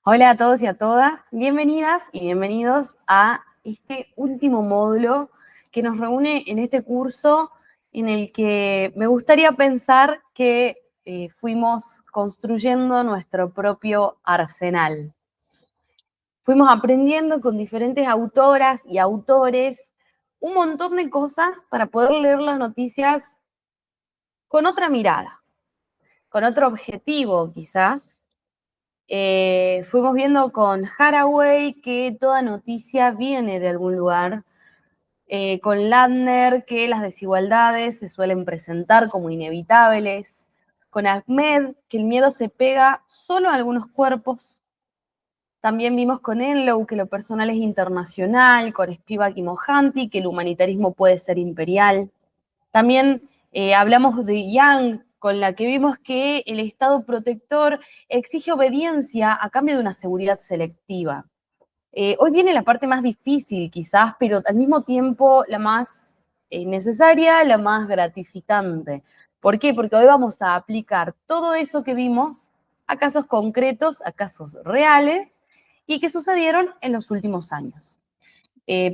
Hola a todos y a todas, bienvenidas y bienvenidos a este último módulo que nos reúne en este curso en el que me gustaría pensar que fuimos construyendo nuestro propio arsenal. Fuimos aprendiendo con diferentes autoras y autores un montón de cosas para poder leer las noticias con otra mirada, con otro objetivo quizás. Fuimos viendo con Haraway que toda noticia viene de algún lugar, con Ladner que las desigualdades se suelen presentar como inevitables, con Ahmed que el miedo se pega solo a algunos cuerpos. También vimos con Enlow que lo personal es internacional, con Spivak y Mohanty que el humanitarismo puede ser imperial. También hablamos de Young, con la que vimos que el Estado protector exige obediencia a cambio de una seguridad selectiva. Hoy viene la parte más difícil quizás, pero al mismo tiempo la más necesaria, la más gratificante. ¿Por qué? Porque hoy vamos a aplicar todo eso que vimos a casos concretos, a casos reales y que sucedieron en los últimos años.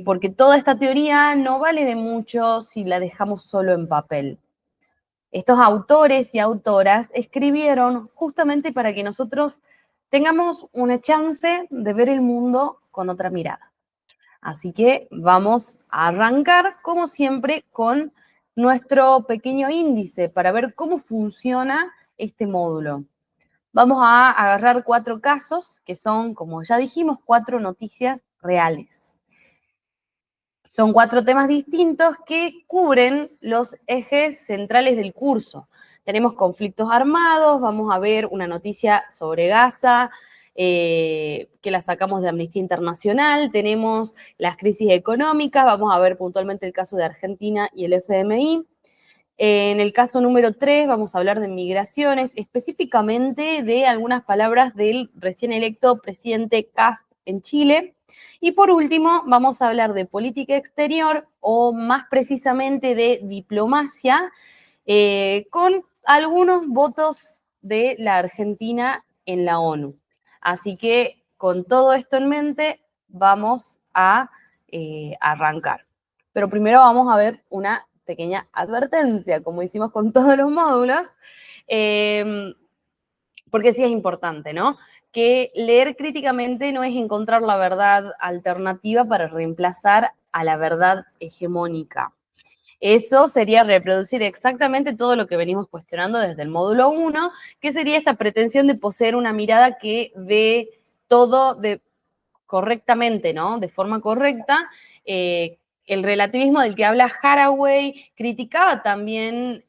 Porque toda esta teoría no vale de mucho si la dejamos solo en papel. Estos autores y autoras escribieron justamente para que nosotros tengamos una chance de ver el mundo con otra mirada. Así que vamos a arrancar, como siempre, con nuestro pequeño índice para ver cómo funciona este módulo. Vamos a agarrar 4 casos que son, como ya dijimos, 4 noticias reales. Son 4 temas distintos que cubren los ejes centrales del curso. Tenemos conflictos armados, vamos a ver una noticia sobre Gaza, que la sacamos de Amnistía Internacional, tenemos las crisis económicas, vamos a ver puntualmente el caso de Argentina y el FMI. En el caso número 3 vamos a hablar de migraciones, específicamente de algunas palabras del recién electo presidente Kast en Chile. Y por último, vamos a hablar de política exterior o más precisamente de diplomacia, con algunos votos de la Argentina en la ONU. Así que con todo esto en mente, vamos a arrancar. Pero primero vamos a ver una pequeña advertencia, como hicimos con todos los módulos, porque sí es importante, ¿no? Que leer críticamente no es encontrar la verdad alternativa para reemplazar a la verdad hegemónica. Eso sería reproducir exactamente todo lo que venimos cuestionando desde el módulo 1, que sería esta pretensión de poseer una mirada que ve todo correctamente, ¿no? De forma correcta. El relativismo del que habla Haraway criticaba también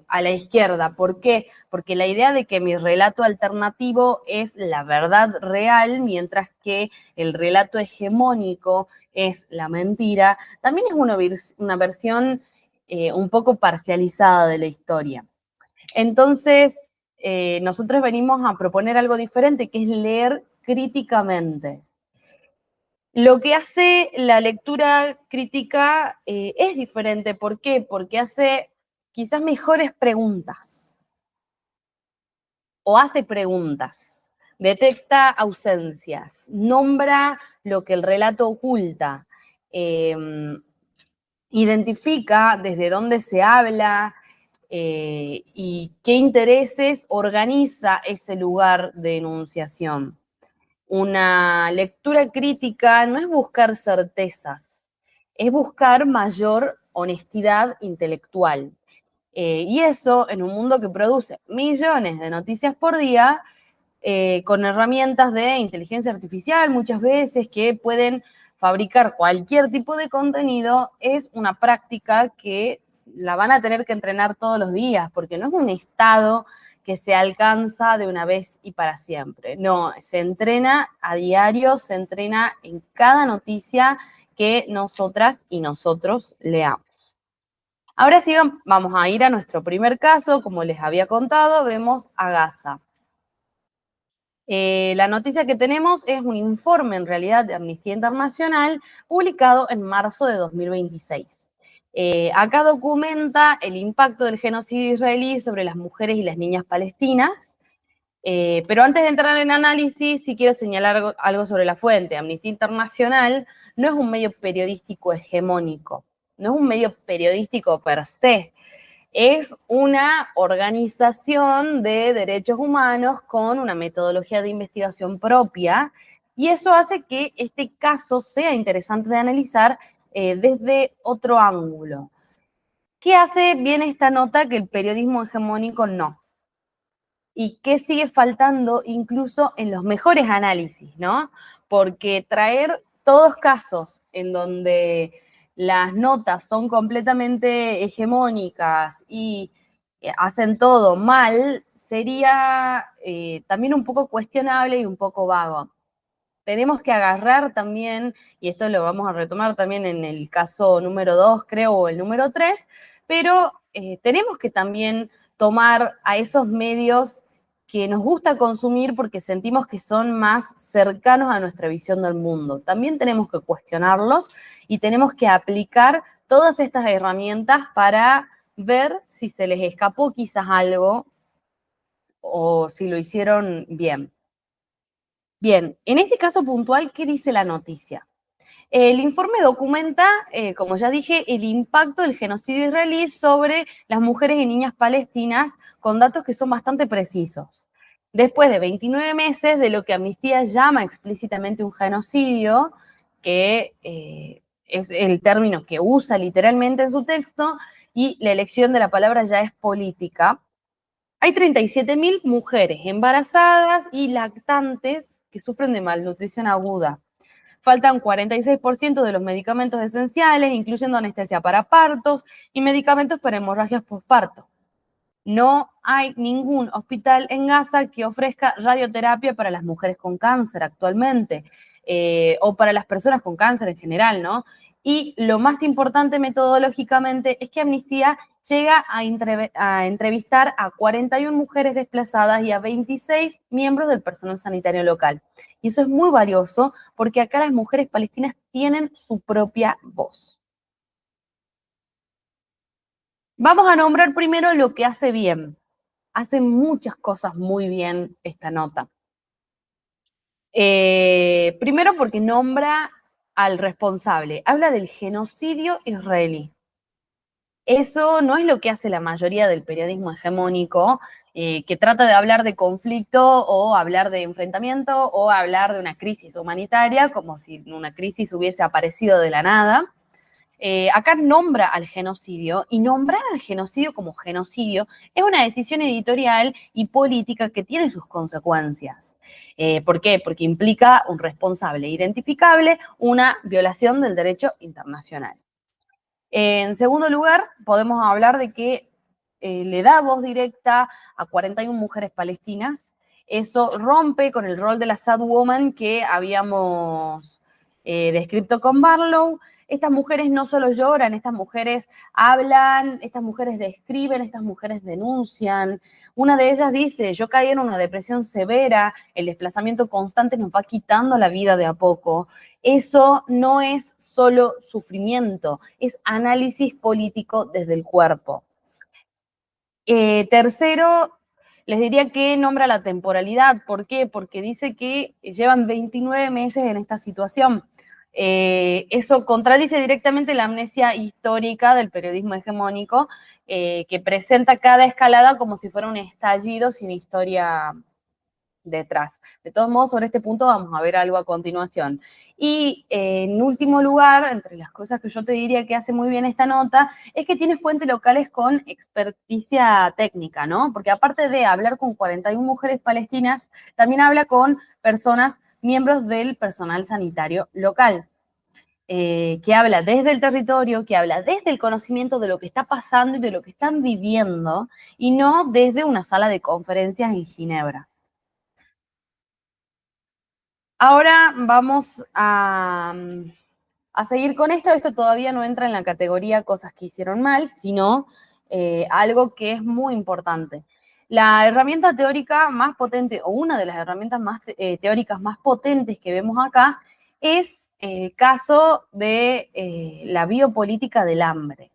a la izquierda. ¿Por qué? Porque la idea de que mi relato alternativo es la verdad real, mientras que el relato hegemónico es la mentira, también es una versión un poco parcializada de la historia. Entonces, nosotros venimos a proponer algo diferente, que es leer críticamente. Lo que hace la lectura crítica es diferente. ¿Por qué? Porque hace quizás mejores preguntas o hace preguntas, detecta ausencias, nombra lo que el relato oculta, identifica desde dónde se habla y qué intereses organiza ese lugar de enunciación. Una lectura crítica no es buscar certezas, es buscar mayor honestidad intelectual. Y eso en un mundo que produce millones de noticias por día, con herramientas de inteligencia artificial muchas veces que pueden fabricar cualquier tipo de contenido, es una práctica que la van a tener que entrenar todos los días, porque no es un estado que se alcanza de una vez y para siempre. No, se entrena a diario, se entrena en cada noticia que nosotras y nosotros leamos. Ahora sí, vamos a ir a nuestro primer caso. Como les había contado, vemos a Gaza. La noticia que tenemos es un informe, en realidad, de Amnistía Internacional, publicado en marzo de 2026. Acá documenta el impacto del genocidio israelí sobre las mujeres y las niñas palestinas. Pero antes de entrar en análisis, sí quiero señalar algo sobre la fuente. Amnistía Internacional no es un medio periodístico hegemónico, no es un medio periodístico per se, es una organización de derechos humanos con una metodología de investigación propia, y eso hace que este caso sea interesante de analizar desde otro ángulo. ¿Qué hace bien esta nota que el periodismo hegemónico no? ¿Y qué sigue faltando incluso en los mejores análisis, ¿no? Porque traer todos casos en donde las notas son completamente hegemónicas y hacen todo mal, sería también un poco cuestionable y un poco vago. Tenemos que agarrar también, y esto lo vamos a retomar también en el caso número 2, creo, o el número 3, pero tenemos que también tomar a esos medios que nos gusta consumir porque sentimos que son más cercanos a nuestra visión del mundo. También tenemos que cuestionarlos y tenemos que aplicar todas estas herramientas para ver si se les escapó quizás algo o si lo hicieron bien. Bien, en este caso puntual, ¿qué dice la noticia? El informe documenta, como ya dije, el impacto del genocidio israelí sobre las mujeres y niñas palestinas con datos que son bastante precisos. Después de 29 meses de lo que Amnistía llama explícitamente un genocidio, que es el término que usa literalmente en su texto, y la elección de la palabra ya es política, hay 37.000 mujeres embarazadas y lactantes que sufren de malnutrición aguda. Faltan 46% de los medicamentos esenciales, incluyendo anestesia para partos y medicamentos para hemorragias postparto. No hay ningún hospital en Gaza que ofrezca radioterapia para las mujeres con cáncer actualmente, o para las personas con cáncer en general, ¿no? Y lo más importante metodológicamente es que Amnistía llega a entrevistar a 41 mujeres desplazadas y a 26 miembros del personal sanitario local. Y eso es muy valioso porque acá las mujeres palestinas tienen su propia voz. Vamos a nombrar primero lo que hace bien. Hace muchas cosas muy bien esta nota. Primero porque nombra al responsable. Habla del genocidio israelí. Eso no es lo que hace la mayoría del periodismo hegemónico, que trata de hablar de conflicto o hablar de enfrentamiento o hablar de una crisis humanitaria, como si una crisis hubiese aparecido de la nada. Acá nombra al genocidio, y nombrar al genocidio como genocidio es una decisión editorial y política que tiene sus consecuencias. ¿Por qué? Porque implica un responsable identificable, una violación del derecho internacional. En segundo lugar, podemos hablar de que le da voz directa a 41 mujeres palestinas. Eso rompe con el rol de la sad woman que habíamos descrito con Barlow. Estas mujeres no solo lloran, estas mujeres hablan, estas mujeres describen, estas mujeres denuncian. Una de ellas dice: yo caí en una depresión severa, el desplazamiento constante nos va quitando la vida de a poco. Eso no es solo sufrimiento, es análisis político desde el cuerpo. Tercero, les diría que nombra la temporalidad. ¿Por qué? Porque dice que llevan 29 meses en esta situación. Eso contradice directamente la amnesia histórica del periodismo hegemónico, que presenta cada escalada como si fuera un estallido sin historia detrás. De todos modos, sobre este punto vamos a ver algo a continuación. Y en último lugar, entre las cosas que yo te diría que hace muy bien esta nota, es que tiene fuentes locales con experticia técnica, ¿no? Porque aparte de hablar con 41 mujeres palestinas, también habla con personas, miembros del personal sanitario local. Que habla desde el territorio, que habla desde el conocimiento de lo que está pasando y de lo que están viviendo, y no desde una sala de conferencias en Ginebra. Ahora vamos a seguir con esto. Esto todavía no entra en la categoría cosas que hicieron mal, sino algo que es muy importante. La herramienta teórica más potente, o una de las herramientas más teóricas más potentes que vemos acá, es el caso de la biopolítica del hambre,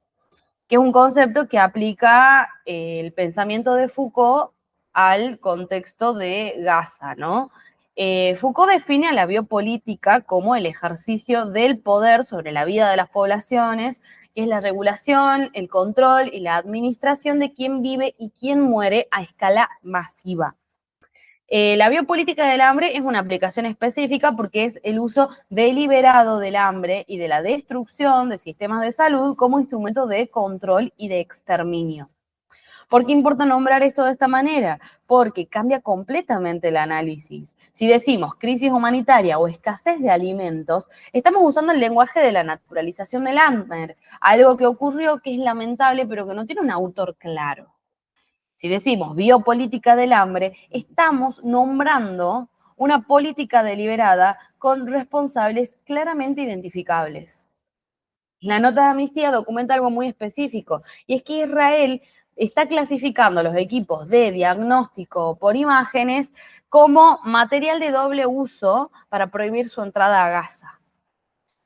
que es un concepto que aplica el pensamiento de Foucault al contexto de Gaza, ¿no? Foucault define a la biopolítica como el ejercicio del poder sobre la vida de las poblaciones, que es la regulación, el control y la administración de quién vive y quién muere a escala masiva. La biopolítica del hambre es una aplicación específica porque es el uso deliberado del hambre y de la destrucción de sistemas de salud como instrumento de control y de exterminio. ¿Por qué importa nombrar esto de esta manera? Porque cambia completamente el análisis. Si decimos crisis humanitaria o escasez de alimentos, estamos usando el lenguaje de la naturalización del hambre, algo que ocurrió que es lamentable pero que no tiene un autor claro. Si decimos biopolítica del hambre, estamos nombrando una política deliberada con responsables claramente identificables. La nota de amnistía documenta algo muy específico, y es que Israel está clasificando los equipos de diagnóstico por imágenes como material de doble uso para prohibir su entrada a Gaza.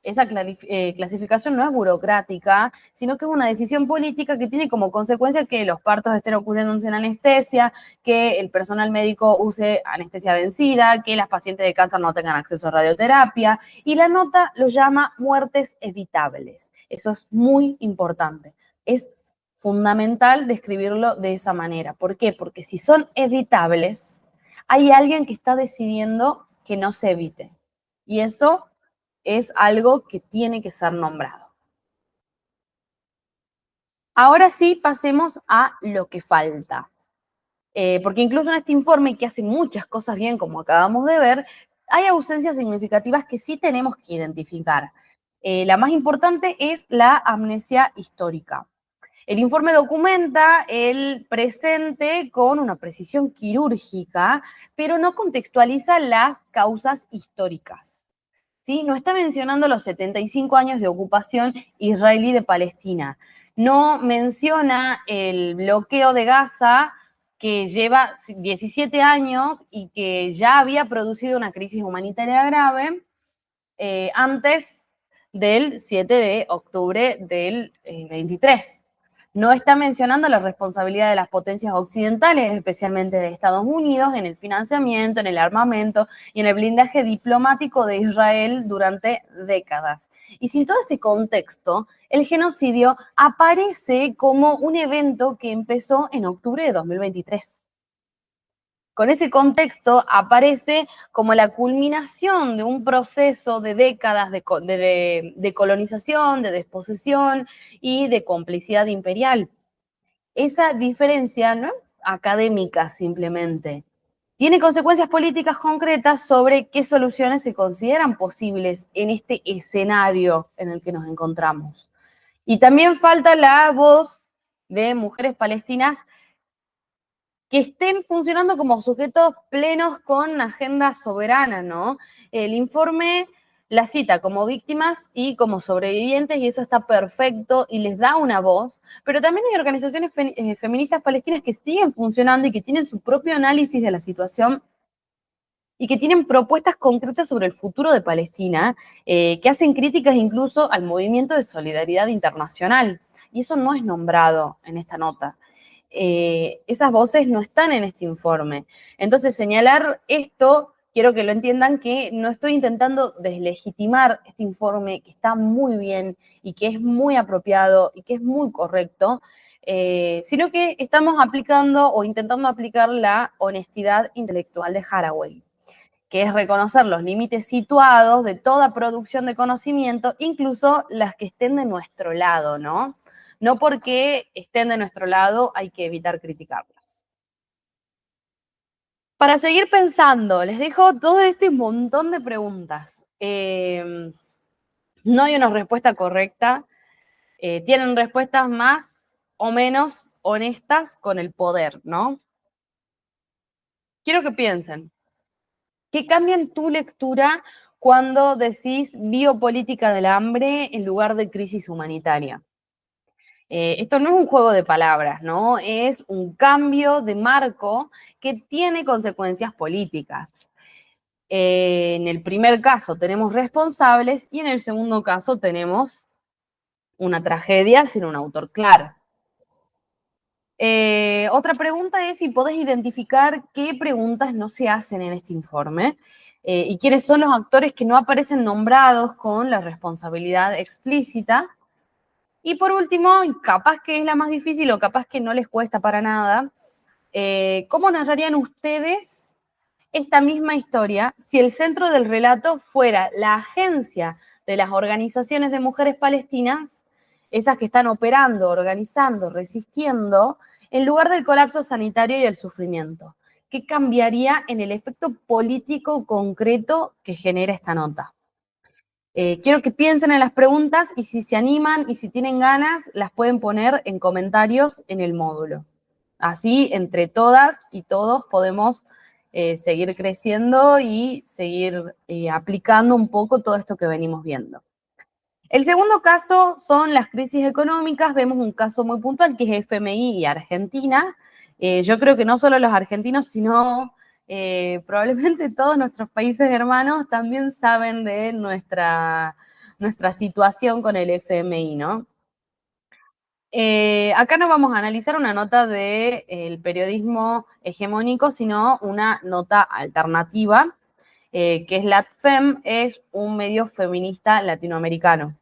Esa clasificación no es burocrática, sino que es una decisión política que tiene como consecuencia que los partos estén ocurriendo sin anestesia, que el personal médico use anestesia vencida, que las pacientes de cáncer no tengan acceso a radioterapia, y la nota lo llama muertes evitables. Eso es muy importante. Es fundamental describirlo de esa manera. ¿Por qué? Porque si son evitables, hay alguien que está decidiendo que no se evite. Y eso es algo que tiene que ser nombrado. Ahora sí, pasemos a lo que falta. Porque incluso en este informe, que hace muchas cosas bien, como acabamos de ver, hay ausencias significativas que sí tenemos que identificar. La más importante es la amnesia histórica. El informe documenta el presente con una precisión quirúrgica, pero no contextualiza las causas históricas. ¿Sí? No está mencionando los 75 años de ocupación israelí de Palestina. No menciona el bloqueo de Gaza, que lleva 17 años y que ya había producido una crisis humanitaria grave antes del 7 de octubre del 23. No está mencionando la responsabilidad de las potencias occidentales, especialmente de Estados Unidos, en el financiamiento, en el armamento y en el blindaje diplomático de Israel durante décadas. Y sin todo ese contexto, el genocidio aparece como un evento que empezó en octubre de 2023. Con ese contexto aparece como la culminación de un proceso de décadas de colonización, de desposesión y de complicidad imperial. Esa diferencia no es académica simplemente, tiene consecuencias políticas concretas sobre qué soluciones se consideran posibles en este escenario en el que nos encontramos. Y también falta la voz de mujeres palestinas que estén funcionando como sujetos plenos con agenda soberana, ¿no? El informe las cita como víctimas y como sobrevivientes, y eso está perfecto y les da una voz, pero también hay organizaciones feministas palestinas que siguen funcionando y que tienen su propio análisis de la situación y que tienen propuestas concretas sobre el futuro de Palestina, que hacen críticas incluso al movimiento de solidaridad internacional, y eso no es nombrado en esta nota. Esas voces no están en este informe. Entonces, señalar esto, quiero que lo entiendan, que no estoy intentando deslegitimar este informe, que está muy bien y que es muy apropiado y que es muy correcto, sino que estamos aplicando o intentando aplicar la honestidad intelectual de Haraway, que es reconocer los límites situados de toda producción de conocimiento, incluso las que estén de nuestro lado, ¿no? No porque estén de nuestro lado hay que evitar criticarlas. Para seguir pensando, les dejo todo este montón de preguntas. No hay una respuesta correcta. Tienen respuestas más o menos honestas con el poder, ¿no? Quiero que piensen. ¿Qué cambia en tu lectura cuando decís biopolítica del hambre en lugar de crisis humanitaria? Esto no es un juego de palabras, ¿no? Es un cambio de marco que tiene consecuencias políticas. En el primer caso tenemos responsables y en el segundo caso tenemos una tragedia sin un autor claro. Otra pregunta es si podés identificar qué preguntas no se hacen en este informe y quiénes son los actores que no aparecen nombrados con la responsabilidad explícita. Y por último, capaz que es la más difícil o capaz que no les cuesta para nada, ¿cómo narrarían ustedes esta misma historia si el centro del relato fuera la agencia de las organizaciones de mujeres palestinas, esas que están operando, organizando, resistiendo, en lugar del colapso sanitario y el sufrimiento? ¿Qué cambiaría en el efecto político concreto que genera esta nota? Quiero que piensen en las preguntas y si se animan y si tienen ganas, las pueden poner en comentarios en el módulo. Así, entre todas y todos podemos seguir creciendo y seguir aplicando un poco todo esto que venimos viendo. El segundo caso son las crisis económicas. Vemos un caso muy puntual que es FMI y Argentina. Yo creo que no solo los argentinos, sino probablemente todos nuestros países hermanos también saben de nuestra situación con el FMI, ¿no? Acá no vamos a analizar una nota del periodismo hegemónico, sino una nota alternativa, que es LatFem, es un medio feminista latinoamericano,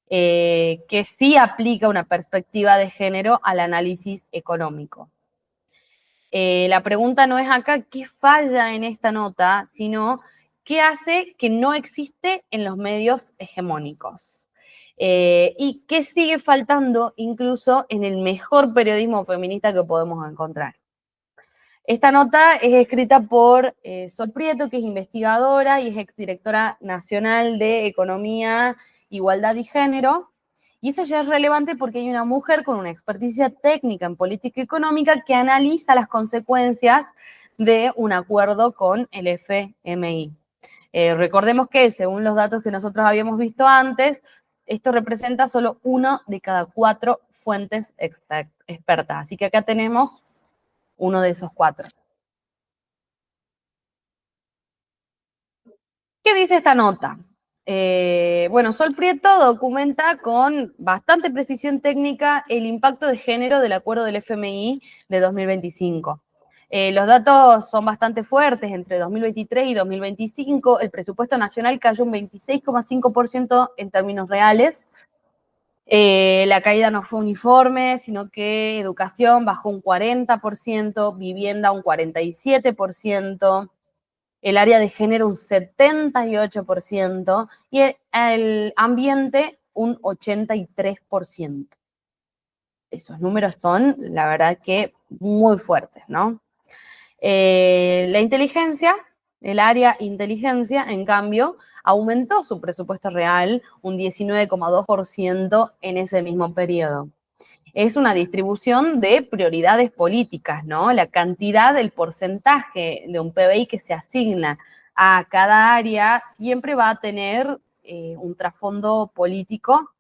que sí aplica una perspectiva de género al análisis económico. La pregunta no es acá qué falla en esta nota, sino qué hace que no existe en los medios hegemónicos. Y qué sigue faltando incluso en el mejor periodismo feminista que podemos encontrar. Esta nota es escrita por Sol Prieto, que es investigadora y es exdirectora nacional de Economía, Igualdad y Género. Y eso ya es relevante porque hay una mujer con una experticia técnica en política económica que analiza las consecuencias de un acuerdo con el FMI. Recordemos que, según los datos que nosotros habíamos visto antes, esto representa solo 1 de cada 4 fuentes expertas. Así que acá tenemos uno de esos 4. ¿Qué dice esta nota? Bueno, Sol Prieto documenta con bastante precisión técnica el impacto de género del acuerdo del FMI de 2025. Los datos son bastante fuertes. Entre 2023 y 2025, el presupuesto nacional cayó un 26,5% en términos reales. La caída no fue uniforme, sino que educación bajó un 40%, vivienda un 47%, el área de género un 78% y el ambiente un 83%. Esos números son, la verdad, que muy fuertes, ¿no? La inteligencia, el área inteligencia, en cambio, aumentó su presupuesto real un 19,2% en ese mismo periodo. Es una distribución de prioridades políticas, ¿no? La cantidad, el porcentaje de un PBI que se asigna a cada área siempre va a tener un trasfondo político,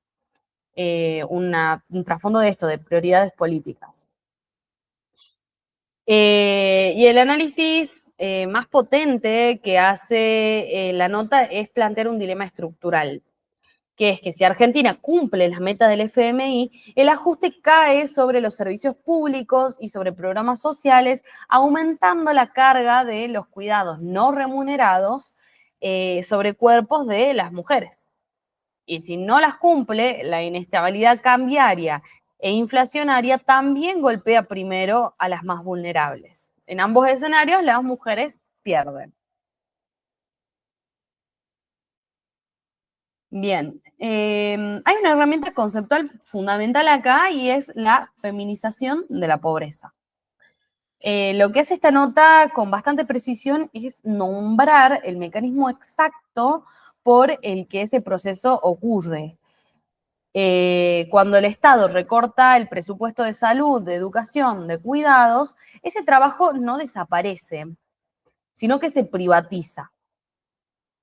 un trasfondo de esto, de prioridades políticas. Y el análisis más potente que hace la nota es plantear un dilema estructural, que es que si Argentina cumple las metas del FMI, el ajuste cae sobre los servicios públicos y sobre programas sociales, aumentando la carga de los cuidados no remunerados sobre cuerpos de las mujeres. Y si no las cumple, la inestabilidad cambiaria e inflacionaria también golpea primero a las más vulnerables. En ambos escenarios, las mujeres pierden. Bien, hay una herramienta conceptual fundamental acá y es la feminización de la pobreza. Lo que hace esta nota con bastante precisión es nombrar el mecanismo exacto por el que ese proceso ocurre. Cuando el Estado recorta el presupuesto de salud, de educación, de cuidados, ese trabajo no desaparece, sino que se privatiza,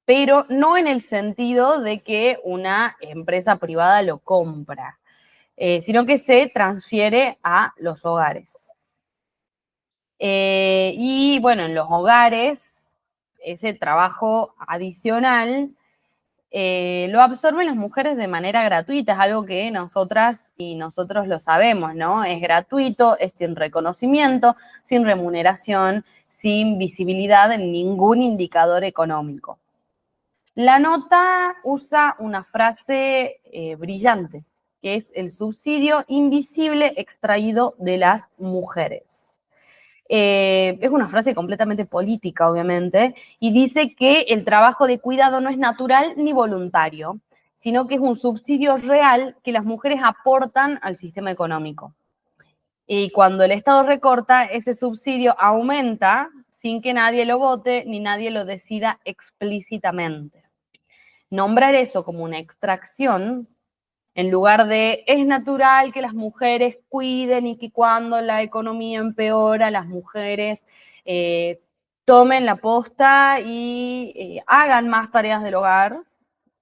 pero no en el sentido de que una empresa privada lo compra, sino que se transfiere a los hogares. Y bueno, en los hogares, ese trabajo adicional lo absorben las mujeres de manera gratuita, es algo que nosotras y nosotros lo sabemos, ¿no? Es gratuito, es sin reconocimiento, sin remuneración, sin visibilidad en ningún indicador económico. La nota usa una frase brillante, que es el subsidio invisible extraído de las mujeres. Es una frase completamente política, obviamente, y dice que el trabajo de cuidado no es natural ni voluntario, sino que es un subsidio real que las mujeres aportan al sistema económico. Y cuando el Estado recorta, ese subsidio aumenta sin que nadie lo vote ni nadie lo decida explícitamente. Nombrar eso como una extracción, en lugar de es natural que las mujeres cuiden y que cuando la economía empeora, las mujeres tomen la posta y hagan más tareas del hogar,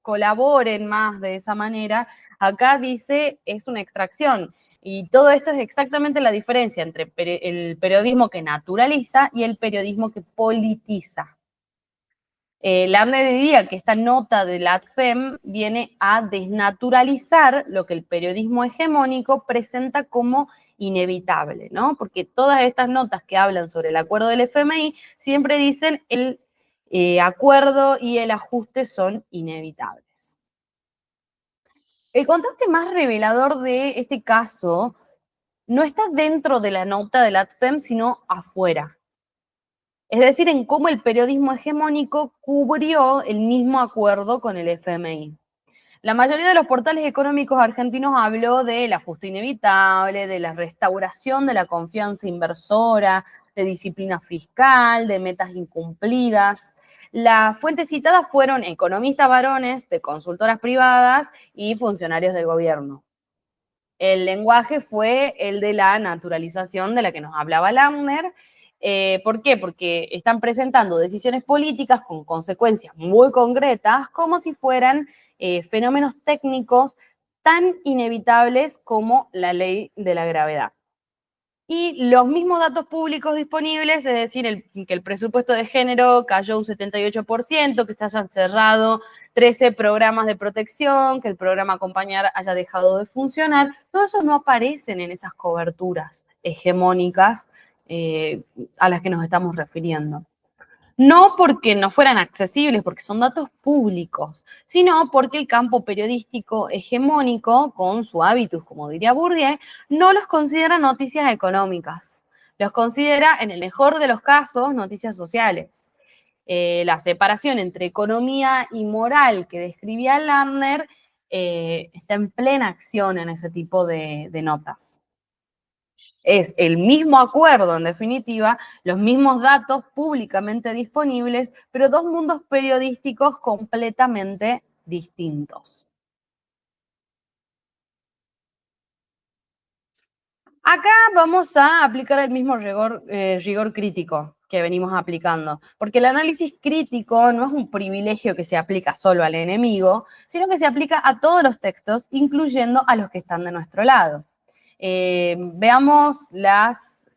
colaboren más de esa manera, acá dice es una extracción. Y todo esto es exactamente la diferencia entre el periodismo que naturaliza y el periodismo que politiza. Lerner diría que esta nota de la ADFEM viene a desnaturalizar lo que el periodismo hegemónico presenta como inevitable, ¿no? Porque todas estas notas que hablan sobre el acuerdo del FMI siempre dicen el acuerdo y el ajuste son inevitables. El contraste más revelador de este caso no está dentro de la nota de la ADFEM, sino afuera. Es decir, en cómo el periodismo hegemónico cubrió el mismo acuerdo con el FMI. La mayoría de los portales económicos argentinos habló del ajuste inevitable, de la restauración de la confianza inversora, de disciplina fiscal, de metas incumplidas. Las fuentes citadas fueron economistas varones de consultoras privadas y funcionarios del gobierno. El lenguaje fue el de la naturalización de la que nos hablaba Lerner. ¿Por qué? Porque están presentando decisiones políticas con consecuencias muy concretas como si fueran fenómenos técnicos tan inevitables como la ley de la gravedad. Y los mismos datos públicos disponibles, es decir, que el presupuesto de género cayó un 78%, que se hayan cerrado 13 programas de protección, que el programa Acompañar haya dejado de funcionar, todo eso no aparecen en esas coberturas hegemónicas a las que nos estamos refiriendo. No porque no fueran accesibles, porque son datos públicos, sino porque el campo periodístico hegemónico, con su hábitus, como diría Bourdieu, no los considera noticias económicas. Los considera, en el mejor de los casos, noticias sociales. La separación entre economía y moral que describía Lerner está en plena acción en ese tipo de notas. Es el mismo acuerdo, en definitiva, los mismos datos públicamente disponibles, pero dos mundos periodísticos completamente distintos. Acá vamos a aplicar el mismo rigor crítico que venimos aplicando, porque el análisis crítico no es un privilegio que se aplica solo al enemigo, sino que se aplica a todos los textos, incluyendo a los que están de nuestro lado. Veamos las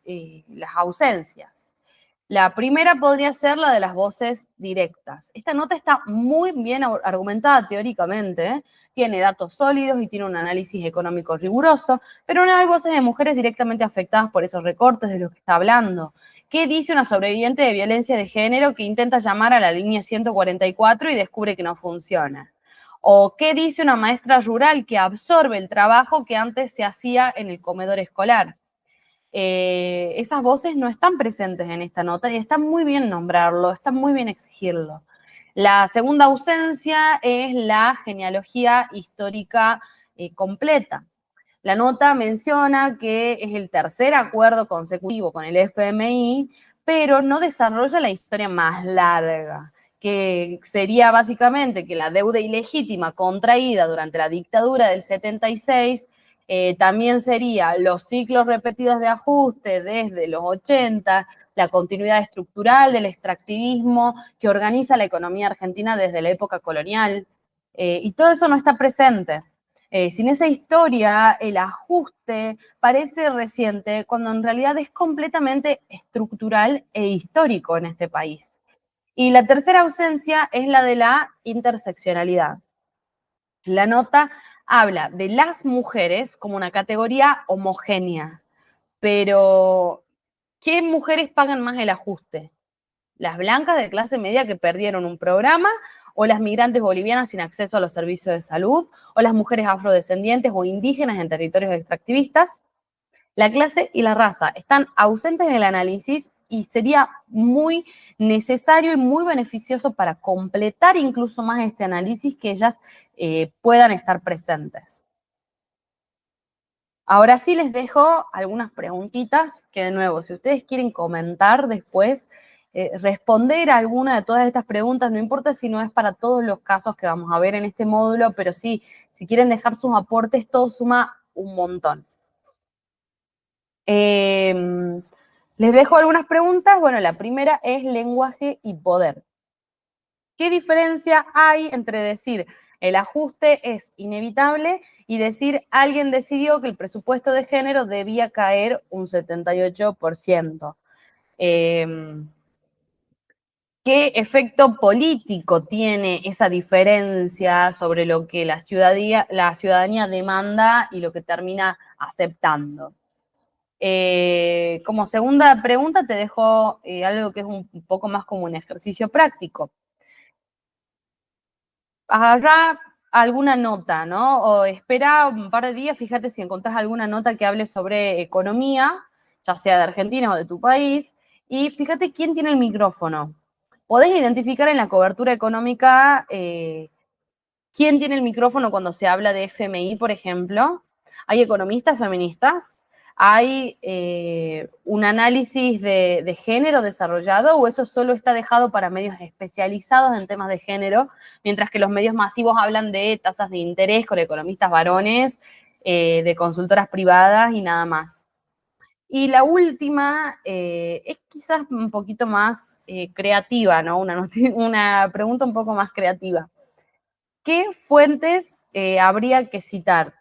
ausencias. La primera podría ser la de las voces directas. Esta nota está muy bien argumentada teóricamente, tiene datos sólidos y tiene un análisis económico riguroso, pero no hay voces de mujeres directamente afectadas por esos recortes de los que está hablando. ¿Qué dice una sobreviviente de violencia de género que intenta llamar a la línea 144 y descubre que no funciona? ¿O qué dice una maestra rural que absorbe el trabajo que antes se hacía en el comedor escolar? Esas voces no están presentes en esta nota y está muy bien nombrarlo, está muy bien exigirlo. La segunda ausencia es la genealogía histórica completa. La nota menciona que es el tercer acuerdo consecutivo con el FMI, pero no desarrolla la historia más larga, que sería básicamente que la deuda ilegítima contraída durante la dictadura del 76 también sería los ciclos repetidos de ajuste desde los 80, la continuidad estructural del extractivismo que organiza la economía argentina desde la época colonial, y todo eso no está presente. Sin esa historia, el ajuste parece reciente cuando en realidad es completamente estructural e histórico en este país. Y la tercera ausencia es la de la interseccionalidad. La nota habla de las mujeres como una categoría homogénea, pero ¿qué mujeres pagan más el ajuste? ¿Las blancas de clase media que perdieron un programa? ¿O las migrantes bolivianas sin acceso a los servicios de salud? ¿O las mujeres afrodescendientes o indígenas en territorios extractivistas? La clase y la raza están ausentes en el análisis y sería muy necesario y muy beneficioso para completar incluso más este análisis que ellas puedan estar presentes. Ahora sí les dejo algunas preguntitas que, de nuevo, si ustedes quieren comentar después, responder a alguna de todas estas preguntas, no importa si no es para todos los casos que vamos a ver en este módulo, pero sí, si quieren dejar sus aportes, todo suma un montón. Les dejo algunas preguntas. Bueno, la primera es lenguaje y poder. ¿Qué diferencia hay entre decir el ajuste es inevitable y decir alguien decidió que el presupuesto de género debía caer un 78%? ¿Qué efecto político tiene esa diferencia sobre lo que la ciudadanía demanda y lo que termina aceptando? Como segunda pregunta te dejo algo que es un poco más como un ejercicio práctico. Agarrá alguna nota, ¿no? O espera un par de días, fíjate si encontrás alguna nota que hable sobre economía, ya sea de Argentina o de tu país, y fíjate quién tiene el micrófono. Podés identificar en la cobertura económica quién tiene el micrófono cuando se habla de FMI, por ejemplo. Hay economistas feministas, hay un análisis de género desarrollado, o eso solo está dejado para medios especializados en temas de género, mientras que los medios masivos hablan de tasas de interés con economistas varones, de consultoras privadas y nada más. Y la última es quizás un poquito más creativa, ¿no? Una pregunta un poco más creativa. ¿Qué fuentes habría que citar?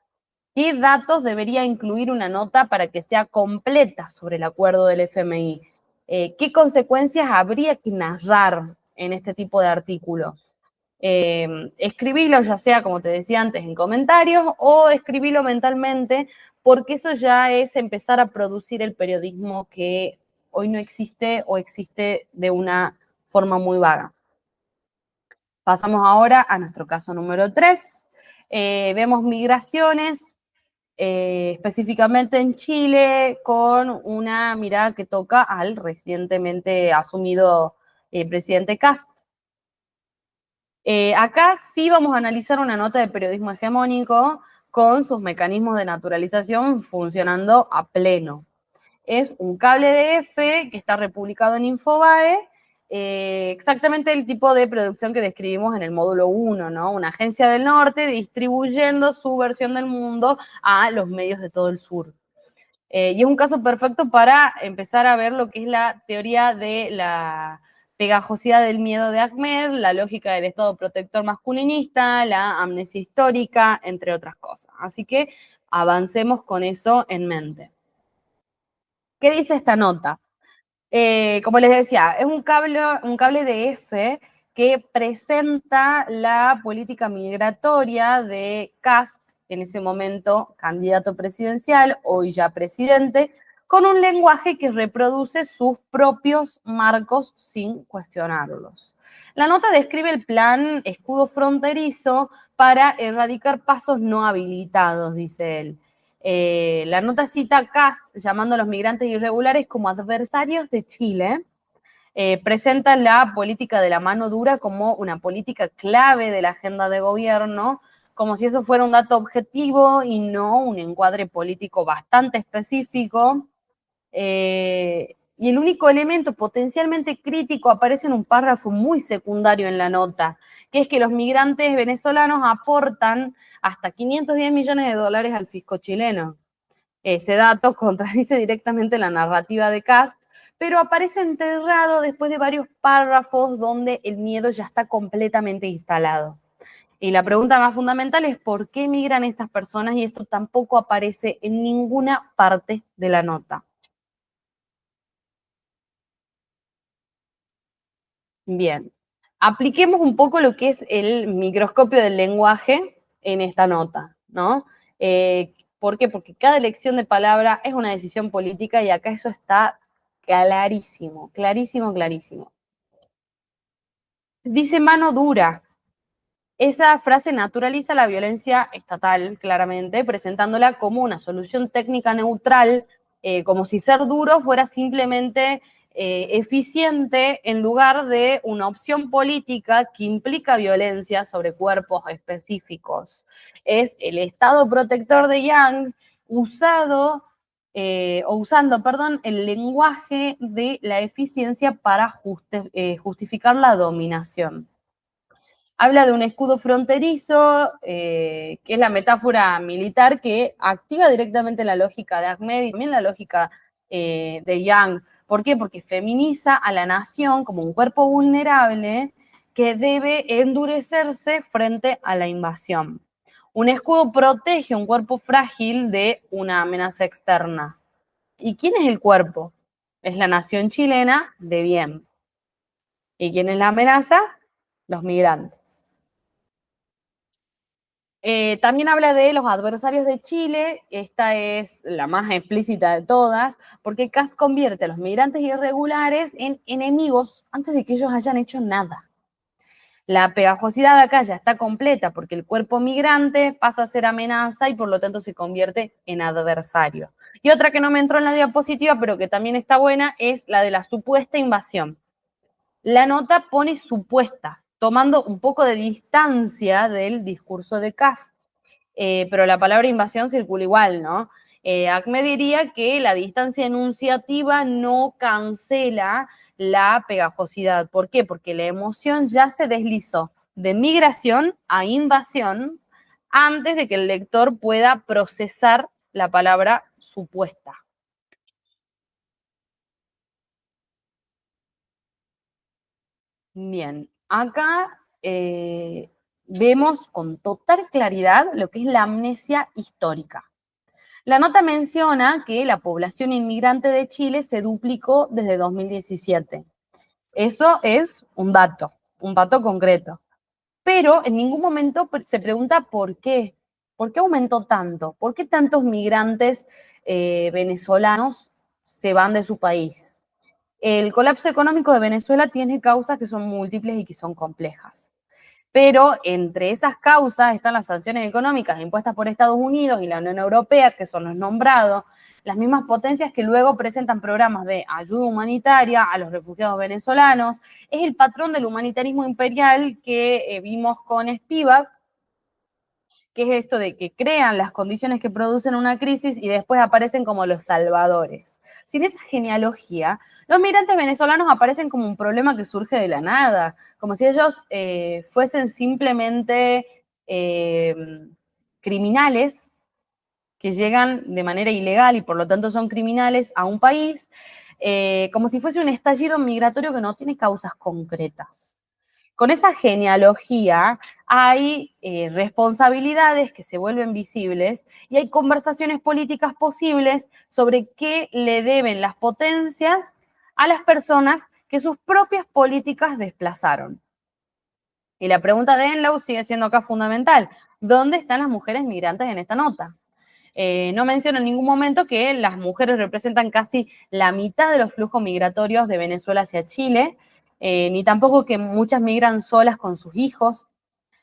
¿Qué datos debería incluir una nota para que sea completa sobre el acuerdo del FMI? ¿Qué consecuencias habría que narrar en este tipo de artículos? Escribilo, ya sea, como te decía antes, en comentarios, o escribilo mentalmente, porque eso ya es empezar a producir el periodismo que hoy no existe o existe de una forma muy vaga. Pasamos ahora a nuestro caso número 3. Vemos migraciones, específicamente en Chile, con una mirada que toca al recientemente asumido presidente Kast. Acá sí vamos a analizar una nota de periodismo hegemónico con sus mecanismos de naturalización funcionando a pleno. Es un cable de F que está republicado en Infobae, exactamente el tipo de producción que describimos en el módulo 1, ¿no? Una agencia del norte distribuyendo su versión del mundo a los medios de todo el sur. Y es un caso perfecto para empezar a ver lo que es la teoría de la pegajosidad del miedo de Ahmed, la lógica del Estado protector masculinista, la amnesia histórica, entre otras cosas. Así que avancemos con eso en mente. ¿Qué dice esta nota? Como les decía, es un cable de F que presenta la política migratoria de Kast, en ese momento candidato presidencial, hoy ya presidente, con un lenguaje que reproduce sus propios marcos sin cuestionarlos. La nota describe el plan escudo fronterizo para erradicar pasos no habilitados, dice él. La nota cita a Kast llamando a los migrantes irregulares como adversarios de Chile. Presenta la política de la mano dura como una política clave de la agenda de gobierno, como si eso fuera un dato objetivo y no un encuadre político bastante específico. Y el único elemento potencialmente crítico aparece en un párrafo muy secundario en la nota, que es que los migrantes venezolanos aportan hasta 510 millones de dólares al fisco chileno. Ese dato contradice directamente la narrativa de Kast, pero aparece enterrado después de varios párrafos donde el miedo ya está completamente instalado. Y la pregunta más fundamental es ¿por qué migran estas personas? Y esto tampoco aparece en ninguna parte de la nota. Bien. Apliquemos un poco lo que es el microscopio del lenguaje en esta nota, ¿no? ¿Por qué? Porque cada elección de palabra es una decisión política y acá eso está clarísimo, clarísimo, clarísimo. Dice mano dura. Esa frase naturaliza la violencia estatal, claramente, presentándola como una solución técnica neutral, como si ser duro fuera simplemente eficiente en lugar de una opción política que implica violencia sobre cuerpos específicos. Es el estado protector de Yang usando, perdón, el lenguaje de la eficiencia para justificar la dominación. Habla de un escudo fronterizo, que es la metáfora militar que activa directamente la lógica de Ahmed y también la lógica de Yang. ¿Por qué? Porque feminiza a la nación como un cuerpo vulnerable que debe endurecerse frente a la invasión. Un escudo protege un cuerpo frágil de una amenaza externa. ¿Y quién es el cuerpo? Es la nación chilena de bien. ¿Y quién es la amenaza? Los migrantes. También habla de los adversarios de Chile, esta es la más explícita de todas, porque Kast convierte a los migrantes irregulares en enemigos antes de que ellos hayan hecho nada. La pegajosidad acá ya está completa porque el cuerpo migrante pasa a ser amenaza y por lo tanto se convierte en adversario. Y otra que no me entró en la diapositiva, pero que también está buena, es la de la supuesta invasión. La nota pone supuesta, tomando un poco de distancia del discurso de Kast, pero la palabra invasión circula igual, ¿no? Ahmed diría que la distancia enunciativa no cancela la pegajosidad. ¿Por qué? Porque la emoción ya se deslizó de migración a invasión antes de que el lector pueda procesar la palabra supuesta. Bien, acá vemos con total claridad lo que es la amnesia histórica. La nota menciona que la población inmigrante de Chile se duplicó desde 2017. Eso es un dato concreto. Pero en ningún momento se pregunta por qué. ¿Por qué aumentó tanto? ¿Por qué tantos migrantes venezolanos se van de su país? El colapso económico de Venezuela tiene causas que son múltiples y que son complejas. Pero entre esas causas están las sanciones económicas impuestas por Estados Unidos y la Unión Europea, que son los nombrados, las mismas potencias que luego presentan programas de ayuda humanitaria a los refugiados venezolanos. Es el patrón del humanitarismo imperial que vimos con Spivak, que es esto de que crean las condiciones que producen una crisis y después aparecen como los salvadores. Sin esa genealogía, los migrantes venezolanos aparecen como un problema que surge de la nada, como si ellos fuesen simplemente criminales que llegan de manera ilegal y por lo tanto son criminales a un país, como si fuese un estallido migratorio que no tiene causas concretas. Con esa genealogía hay responsabilidades que se vuelven visibles y hay conversaciones políticas posibles sobre qué le deben las potencias a las personas que sus propias políticas desplazaron. Y la pregunta de Enlaw sigue siendo acá fundamental. ¿Dónde están las mujeres migrantes en esta nota? No menciona en ningún momento que las mujeres representan casi la mitad de los flujos migratorios de Venezuela hacia Chile, ni tampoco que muchas migran solas con sus hijos,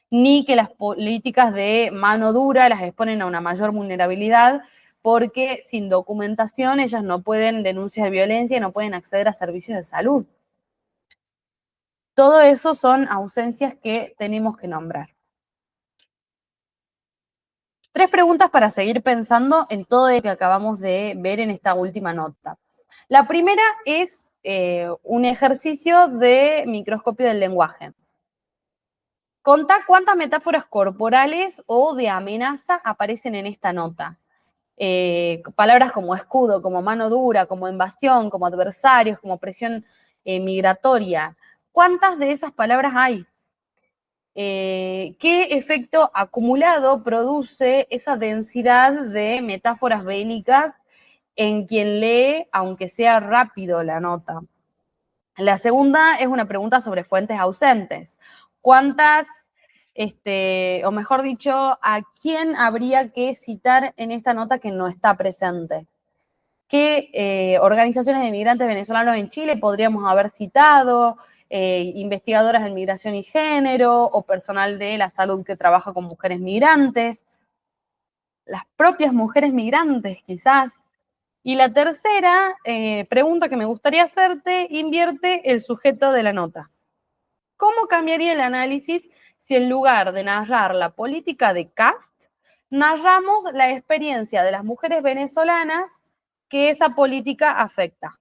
ni que las políticas de mano dura las exponen a una mayor vulnerabilidad, porque sin documentación ellas no pueden denunciar violencia y no pueden acceder a servicios de salud. Todo eso son ausencias que tenemos que nombrar. 3 preguntas para seguir pensando en todo lo que acabamos de ver en esta última nota. La primera es un ejercicio de microscopio del lenguaje. Contá cuántas metáforas corporales o de amenaza aparecen en esta nota. Palabras como escudo, como mano dura, como invasión, como adversarios, como presión migratoria. ¿Cuántas de esas palabras hay? ¿Qué efecto acumulado produce esa densidad de metáforas bélicas en quien lee, aunque sea rápido la nota? La segunda es una pregunta sobre fuentes ausentes. ¿Cuántas, o mejor dicho, a quién habría que citar en esta nota que no está presente? ¿Qué organizaciones de migrantes venezolanos en Chile podríamos haber citado? Investigadoras en migración y género o personal de la salud que trabaja con mujeres migrantes, las propias mujeres migrantes quizás. Y la tercera pregunta que me gustaría hacerte, invierte el sujeto de la nota. ¿Cómo cambiaría el análisis si en lugar de narrar la política de Kast, narramos la experiencia de las mujeres venezolanas que esa política afecta?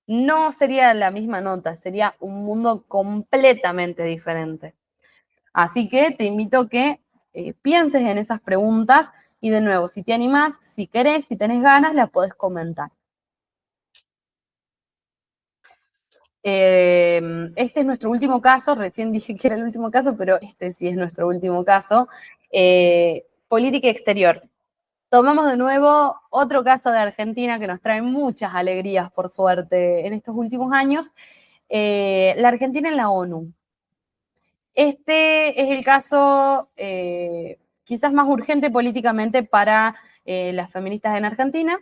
No sería la misma nota, sería un mundo completamente diferente. Así que te invito a que pienses en esas preguntas y de nuevo, si te animás, si querés, si tenés ganas, la podés comentar. Este es nuestro último caso, recién dije que era el último caso, pero este sí es nuestro último caso. Política exterior. Tomamos de nuevo otro caso de Argentina que nos trae muchas alegrías, por suerte, en estos últimos años. La Argentina en la ONU. Este es el caso quizás más urgente políticamente para las feministas en Argentina.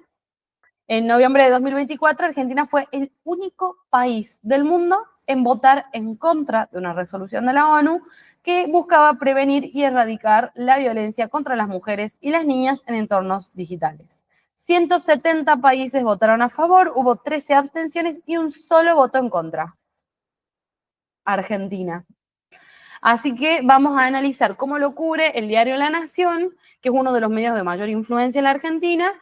En noviembre de 2024, Argentina fue el único país del mundo en votar en contra de una resolución de la ONU que buscaba prevenir y erradicar la violencia contra las mujeres y las niñas en entornos digitales. 170 países votaron a favor, hubo 13 abstenciones y un solo voto en contra. Argentina. Así que vamos a analizar cómo lo cubre el diario La Nación, que es uno de los medios de mayor influencia en la Argentina,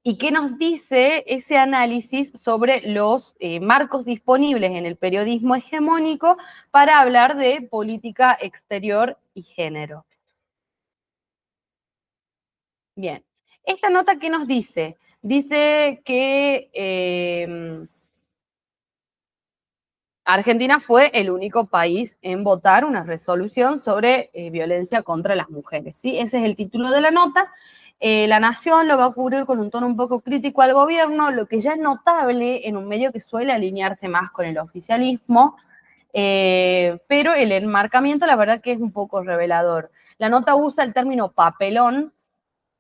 y qué nos dice ese análisis sobre los marcos disponibles en el periodismo hegemónico para hablar de política exterior y género. Bien, esta nota, ¿qué nos dice? Dice que Argentina fue el único país en votar una resolución sobre violencia contra las mujeres, ¿sí? Ese es el título de la nota. La Nación lo va a cubrir con un tono un poco crítico al gobierno, lo que ya es notable en un medio que suele alinearse más con el oficialismo, pero el enmarcamiento la verdad que es un poco revelador. La nota usa el término papelón,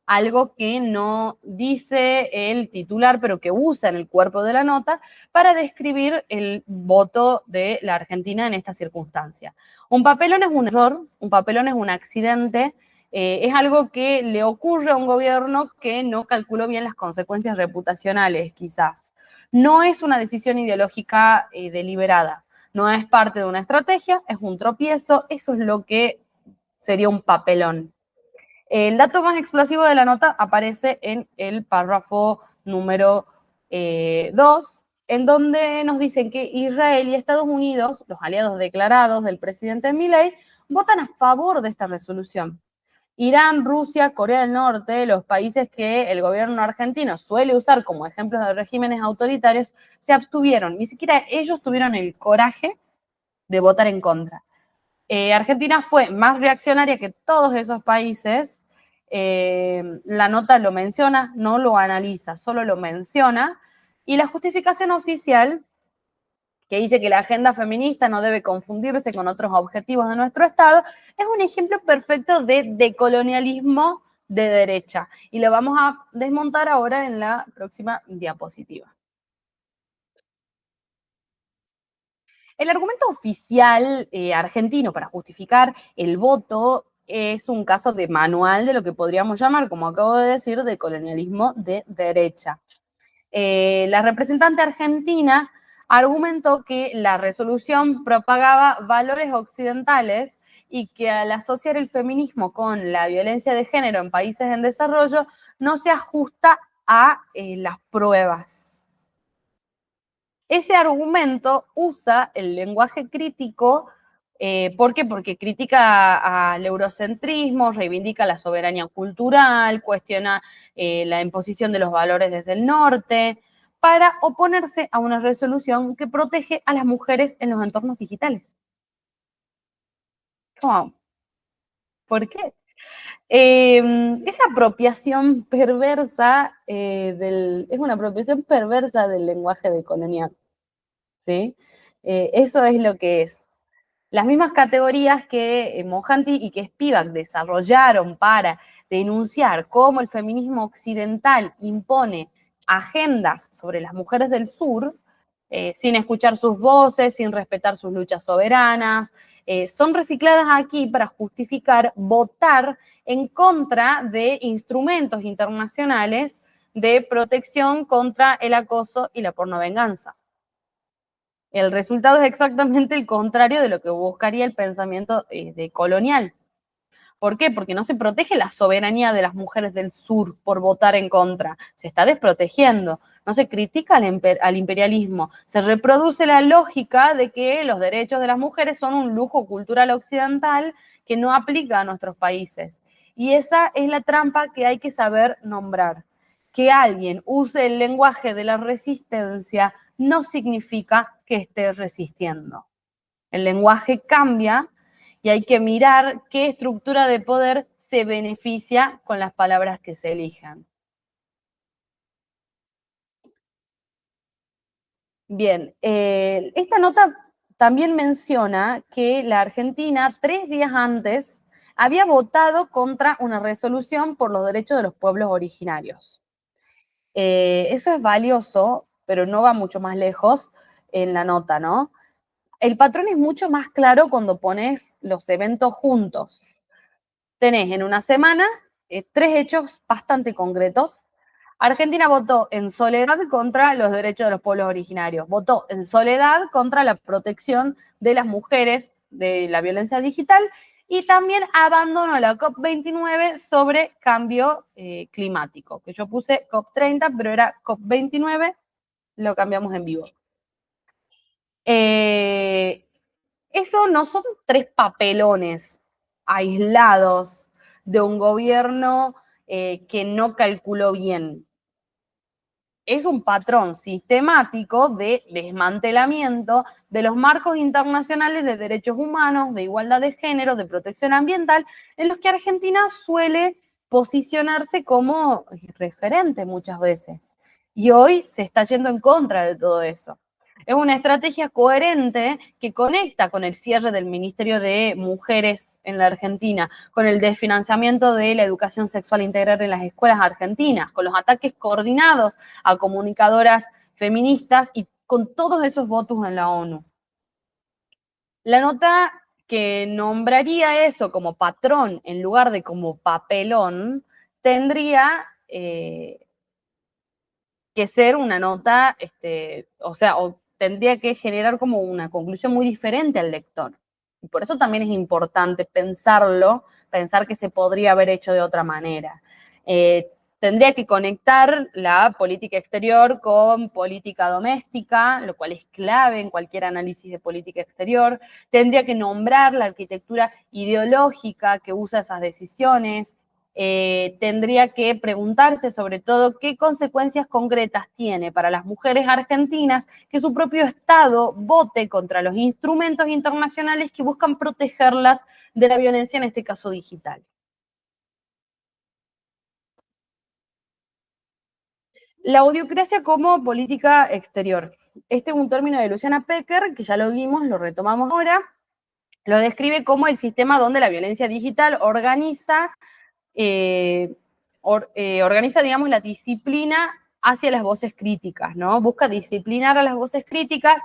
algo que no dice el titular, pero que usa en el cuerpo de la nota para describir el voto de la Argentina en esta circunstancia. Un papelón es un error, un papelón es un accidente, es algo que le ocurre a un gobierno que no calculó bien las consecuencias reputacionales, quizás. No es una decisión ideológica deliberada, no es parte de una estrategia, es un tropiezo, eso es lo que sería un papelón. El dato más explosivo de la nota aparece en el párrafo número 2, en donde nos dicen que Israel y Estados Unidos, los aliados declarados del presidente Milei, votan a favor de esta resolución. Irán, Rusia, Corea del Norte, los países que el gobierno argentino suele usar como ejemplos de regímenes autoritarios, se abstuvieron. Ni siquiera ellos tuvieron el coraje de votar en contra. Argentina fue más reaccionaria que todos esos países. La nota lo menciona, no lo analiza, solo lo menciona. Y la justificación oficial, que dice que la agenda feminista no debe confundirse con otros objetivos de nuestro Estado, es un ejemplo perfecto de decolonialismo de derecha. Y lo vamos a desmontar ahora en la próxima diapositiva. El argumento oficial argentino para justificar el voto es un caso de manual de lo que podríamos llamar, como acabo de decir, de colonialismo de derecha. La representante argentina argumentó que la resolución propagaba valores occidentales y que al asociar el feminismo con la violencia de género en países en desarrollo no se ajusta a las pruebas. Ese argumento usa el lenguaje crítico, ¿por qué? Porque critica al eurocentrismo, reivindica la soberanía cultural, cuestiona la imposición de los valores desde el norte, para oponerse a una resolución que protege a las mujeres en los entornos digitales. ¿Cómo? ¿Por qué? Esa apropiación perversa es una apropiación perversa del lenguaje decolonial, ¿sí? Eso es lo que es. Las mismas categorías que Mohanty y que Spivak desarrollaron para denunciar cómo el feminismo occidental impone agendas sobre las mujeres del sur, sin escuchar sus voces, sin respetar sus luchas soberanas, son recicladas aquí para justificar votar en contra de instrumentos internacionales de protección contra el acoso y la pornovenganza. El resultado es exactamente el contrario de lo que buscaría el pensamiento de colonial. ¿Por qué? Porque no se protege la soberanía de las mujeres del sur por votar en contra. Se está desprotegiendo. No se critica al imperialismo. Se reproduce la lógica de que los derechos de las mujeres son un lujo cultural occidental que no aplica a nuestros países. Y esa es la trampa que hay que saber nombrar. Que alguien use el lenguaje de la resistencia no significa que esté resistiendo. El lenguaje cambia y hay que mirar qué estructura de poder se beneficia con las palabras que se elijan. Bien, esta nota también menciona que la Argentina 3 días antes había votado contra una resolución por los derechos de los pueblos originarios. Eso es valioso, pero no va mucho más lejos en la nota, ¿no? El patrón es mucho más claro cuando pones los eventos juntos. Tenés en una semana 3 hechos bastante concretos. Argentina votó en soledad contra los derechos de los pueblos originarios, votó en soledad contra la protección de las mujeres de la violencia digital y también abandonó la COP29 sobre cambio climático, que yo puse COP30, pero era COP29, lo cambiamos en vivo. Eso no son 3 papelones aislados de un gobierno que no calculó bien. Es un patrón sistemático de desmantelamiento de los marcos internacionales de derechos humanos, de igualdad de género, de protección ambiental, en los que Argentina suele posicionarse como referente muchas veces. Y hoy se está yendo en contra de todo eso. Es una estrategia coherente que conecta con el cierre del Ministerio de Mujeres en la Argentina, con el desfinanciamiento de la educación sexual integral en las escuelas argentinas, con los ataques coordinados a comunicadoras feministas y con todos esos votos en la ONU. La nota que nombraría eso como patrón en lugar de como papelón tendría que ser una nota, o tendría que generar como una conclusión muy diferente al lector. Y por eso también es importante pensarlo, pensar que se podría haber hecho de otra manera. Tendría que conectar la política exterior con política doméstica, lo cual es clave en cualquier análisis de política exterior. Tendría que nombrar la arquitectura ideológica que usa esas decisiones. Tendría que preguntarse sobre todo qué consecuencias concretas tiene para las mujeres argentinas que su propio Estado vote contra los instrumentos internacionales que buscan protegerlas de la violencia, en este caso digital. La audiocracia como política exterior. Este es un término de Luciana Pecker, que ya lo vimos, lo retomamos ahora. Lo describe como el sistema donde la violencia digital organiza, digamos, la disciplina hacia las voces críticas, ¿no? Busca disciplinar a las voces críticas,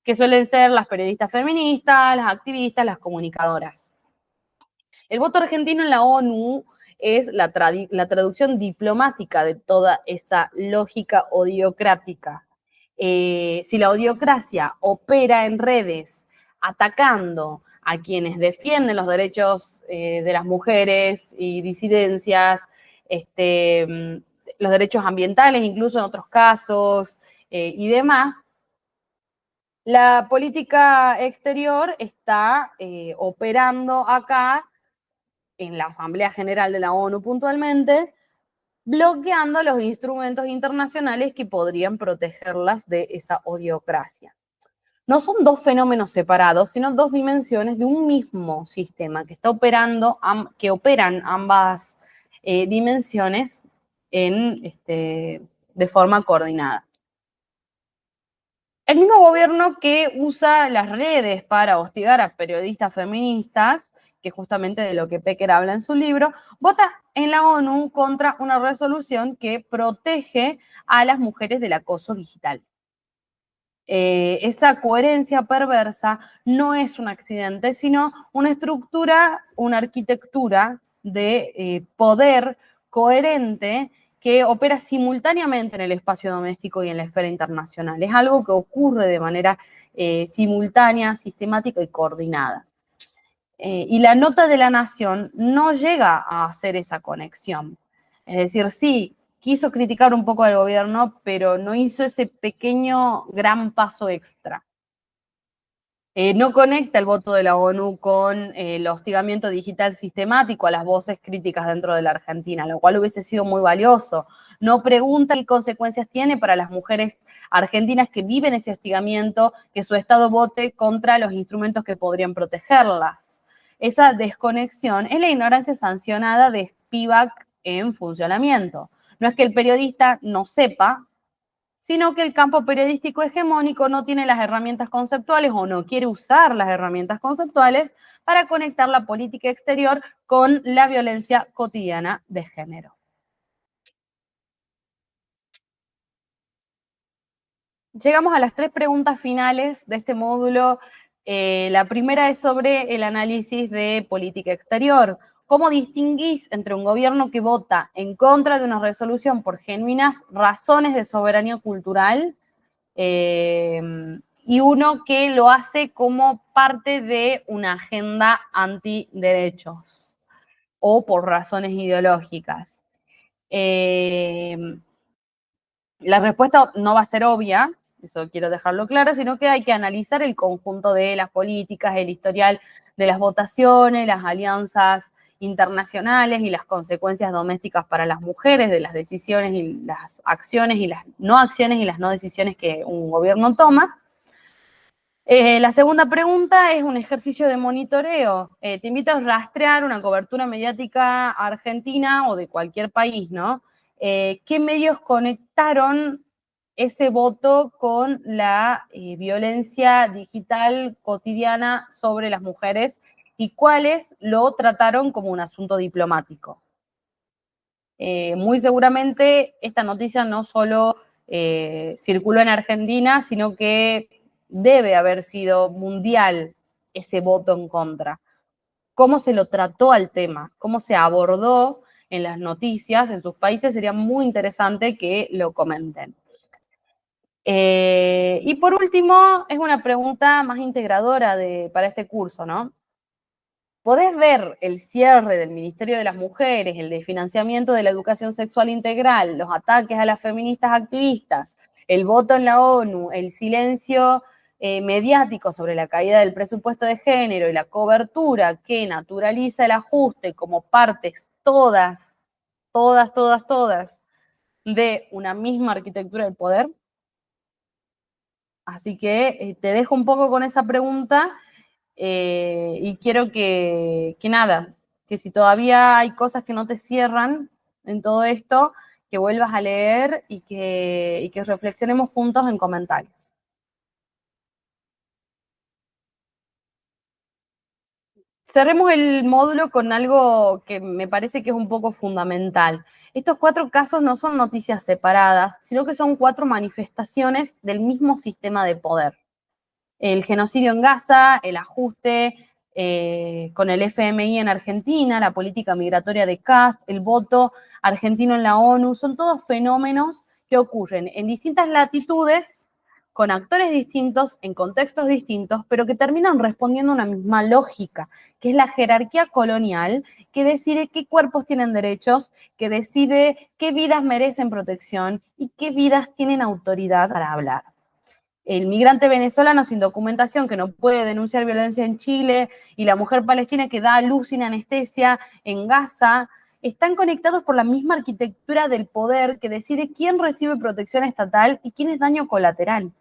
que suelen ser las periodistas feministas, las activistas, las comunicadoras. El voto argentino en la ONU es la traducción diplomática de toda esa lógica odiocrática. Si la odiocracia opera en redes atacando a quienes defienden los derechos de las mujeres y disidencias, los derechos ambientales incluso en otros casos y demás, la política exterior está operando acá en la Asamblea General de la ONU puntualmente, bloqueando los instrumentos internacionales que podrían protegerlas de esa odiocracia. no son dos fenómenos separados, sino dos dimensiones de un mismo sistema que está operando, que operan ambas dimensiones de forma coordinada. El mismo gobierno que usa las redes para hostigar a periodistas feministas, que justamente de lo que Pecker habla en su libro, vota en la ONU contra una resolución que protege a las mujeres del acoso digital. Esa coherencia perversa no es un accidente, sino una estructura, una arquitectura de poder coherente que opera simultáneamente en el espacio doméstico y en la esfera internacional. Es algo que ocurre de manera simultánea, sistemática y coordinada. Y la nota de la Nación no llega a hacer esa conexión. Es decir, sí, quiso criticar un poco al gobierno, pero no hizo ese pequeño gran paso extra. No conecta el voto de la ONU con el hostigamiento digital sistemático a las voces críticas dentro de la Argentina, lo cual hubiese sido muy valioso. No pregunta qué consecuencias tiene para las mujeres argentinas que viven ese hostigamiento, que su Estado vote contra los instrumentos que podrían protegerlas. Esa desconexión es la ignorancia sancionada de Spivak en funcionamiento. No es que el periodista no sepa, sino que el campo periodístico hegemónico no tiene las herramientas conceptuales o no quiere usar las herramientas conceptuales para conectar la política exterior con la violencia cotidiana de género. Llegamos a las 3 preguntas finales de este módulo. La primera es sobre el análisis de política exterior. ¿Cómo distinguís entre un gobierno que vota en contra de una resolución por genuinas razones de soberanía cultural y uno que lo hace como parte de una agenda antiderechos o por razones ideológicas? La respuesta no va a ser obvia, eso quiero dejarlo claro, sino que hay que analizar el conjunto de las políticas, el historial de las votaciones, las alianzas internacionales y las consecuencias domésticas para las mujeres de las decisiones y las acciones y las no decisiones que un gobierno toma. La segunda pregunta es un ejercicio de monitoreo. Te invito a rastrear una cobertura mediática argentina o de cualquier país, ¿no? ¿Qué medios conectaron ese voto con la violencia digital cotidiana sobre las mujeres y cuáles lo trataron como un asunto diplomático? Muy seguramente esta noticia no solo circuló en Argentina, sino que debe haber sido mundial ese voto en contra. ¿Cómo se lo trató al tema? ¿Cómo se abordó en las noticias en sus países? Sería muy interesante que lo comenten. Y por último, es una pregunta más integradora para este curso, ¿no? Podés ver el cierre del Ministerio de las Mujeres, el de financiamiento de la educación sexual integral, los ataques a las feministas activistas, el voto en la ONU, el silencio mediático sobre la caída del presupuesto de género y la cobertura que naturaliza el ajuste como partes todas de una misma arquitectura del poder. Así que te dejo un poco con esa pregunta. Y quiero que si todavía hay cosas que no te cierran en todo esto, que vuelvas a leer y que reflexionemos juntos en comentarios. Cerremos el módulo con algo que me parece que es un poco fundamental. Estos 4 casos no son noticias separadas, sino que son 4 manifestaciones del mismo sistema de poder. El genocidio en Gaza, el ajuste con el FMI en Argentina, la política migratoria de Kast, el voto argentino en la ONU, son todos fenómenos que ocurren en distintas latitudes, con actores distintos, en contextos distintos, pero que terminan respondiendo a una misma lógica, que es la jerarquía colonial que decide qué cuerpos tienen derechos, que decide qué vidas merecen protección y qué vidas tienen autoridad para hablar. El migrante venezolano sin documentación que no puede denunciar violencia en Chile y la mujer palestina que da a luz sin anestesia en Gaza, están conectados por la misma arquitectura del poder que decide quién recibe protección estatal y quién es daño colateral.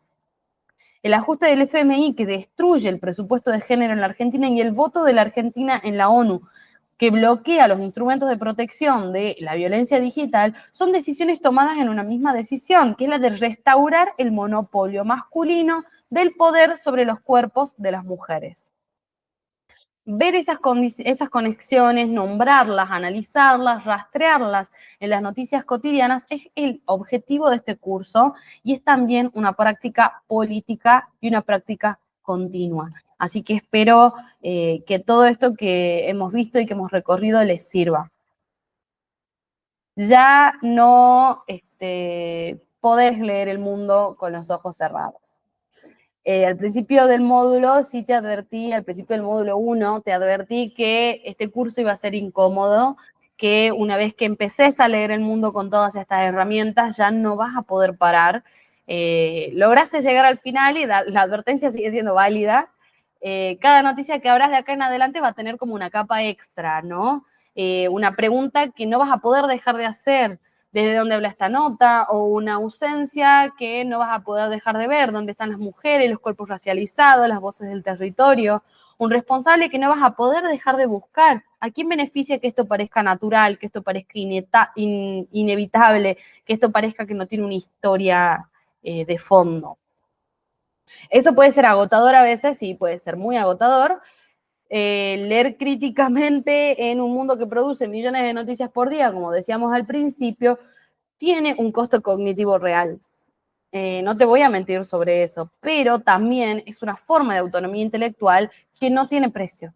el ajuste del FMI que destruye el presupuesto de género en la Argentina y el voto de la Argentina en la ONU, que bloquea los instrumentos de protección de la violencia digital, son decisiones tomadas en una misma decisión, que es la de restaurar el monopolio masculino del poder sobre los cuerpos de las mujeres. Ver esas conexiones, nombrarlas, analizarlas, rastrearlas en las noticias cotidianas es el objetivo de este curso y es también una práctica política y una práctica continua. Así que espero que todo esto que hemos visto y que hemos recorrido les sirva. Ya no podés leer el mundo con los ojos cerrados. Al principio del módulo sí te advertí, al principio del módulo 1, te advertí que este curso iba a ser incómodo, que una vez que empeces a leer el mundo con todas estas herramientas ya no vas a poder parar. Lograste llegar al final y la advertencia sigue siendo válida. Cada noticia que abras de acá en adelante va a tener como una capa extra, ¿no? Una pregunta que no vas a poder dejar de hacer, desde dónde habla esta nota, o una ausencia que no vas a poder dejar de ver, dónde están las mujeres, los cuerpos racializados, las voces del territorio, un responsable que no vas a poder dejar de buscar. ¿A quién beneficia que esto parezca natural, que esto parezca inevitable, que esto parezca que no tiene una historia de fondo? Eso puede ser agotador a veces, sí, puede ser muy agotador. Leer críticamente en un mundo que produce millones de noticias por día, como decíamos al principio, tiene un costo cognitivo real. No te voy a mentir sobre eso, pero también es una forma de autonomía intelectual que no tiene precio.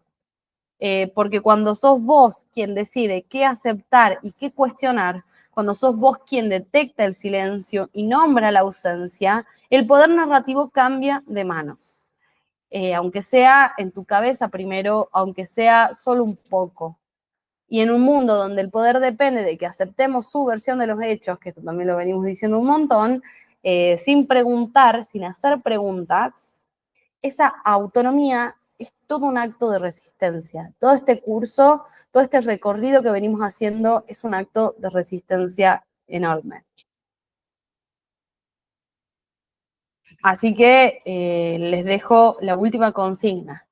Porque cuando sos vos quien decide qué aceptar y qué cuestionar, cuando sos vos quien detecta el silencio y nombra la ausencia, el poder narrativo cambia de manos. Aunque sea en tu cabeza primero, aunque sea solo un poco. Y en un mundo donde el poder depende de que aceptemos su versión de los hechos, que esto también lo venimos diciendo un montón, sin preguntar, sin hacer preguntas, esa autonomía es todo un acto de resistencia. Todo este curso, todo este recorrido que venimos haciendo es un acto de resistencia enorme. Así que les dejo la última consigna.